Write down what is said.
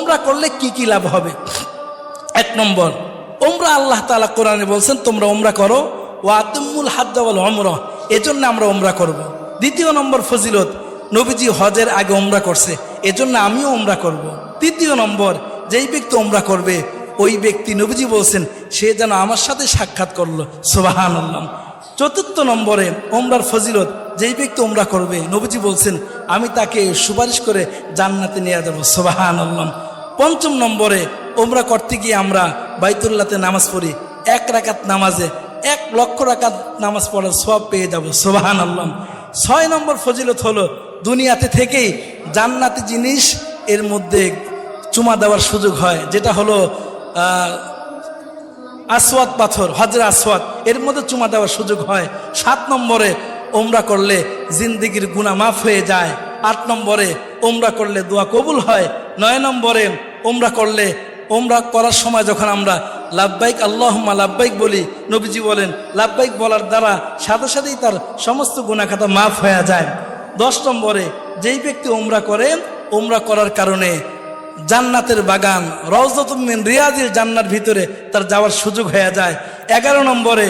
ওমরা করলে কি কি লাভ হবে? 1 নম্বর, ওমরা আল্লাহ তাআলা কোরআনে বলছেন তোমরা ওমরা করো, ওয়া আতিমুল হাজ্জ ওয়াল উমরা, এজন্য আমরা ওমরা করব। 2 নম্বর ফজিলত, নবীজি হজের আগে ওমরা করছে, এজন্য আমিও ওমরা করব। 3 নম্বর, যেই ব্যক্তি ওমরা করবে ওই ব্যক্তি নবীজি বলছেন সে যেন আমার সাথে সাক্ষাৎ করলো, সুবহানাল্লাহ। 4 নম্বরে ওমরার ফজিলত, যেই ব্যক্তি ওমরা করবে নবীজি বলছেন আমি তাকে সুপারিশ করে জান্নাতে নিয়ে যাব, সুবহানাল্লাহ। 5 নম্বরে ওমরা করতে গিয়ে আমরা বাইতুল্লাহতে নামাজ পড়ি, 1 রাকাত নামাজে 1 লক্ষ রাকাত নামাজ পড়ার সওয়াব পেয়ে যাব, সুবহানাল্লাহ। 6 নম্বর ফজিলত হলো দুনিয়াতে থেকেই জান্নাতি জিনিস এর মধ্যে চুমা দেওয়ার সুযোগ হয়, যেটা হলো আসওয়াদ পাথর, হজরে আসওয়াদ, এর মধ্যে চুমা দেওয়ার সুযোগ হয়। 7 নম্বরে ওমরা করলে জিন্দেগির গুনাহ মাফ হয়ে যায়। 8 নম্বরে ওমরা করলে দোয়া কবুল হয়। 9 নম্বরে ওমরা করলে, ওমরা করার সময় যখন আমরা লাব্বাইক আল্লাহুম্মা লাব্বাইক বলি, নবীজি বলেন লাব্বাইক বলার দ্বারা সাথে সাথেই তার সমস্ত গুনাহ খাতা মাফ হয়ে যায়। 10 নম্বরে যেই ব্যক্তি ওমরা করে, ওমরা করার কারণে জান্নাতের বাগান রওজাতুম মিন রিয়াজিল জান্নার ভিতরে তার যাওয়ার সুযোগ হয়ে যায়। 11 নম্বরে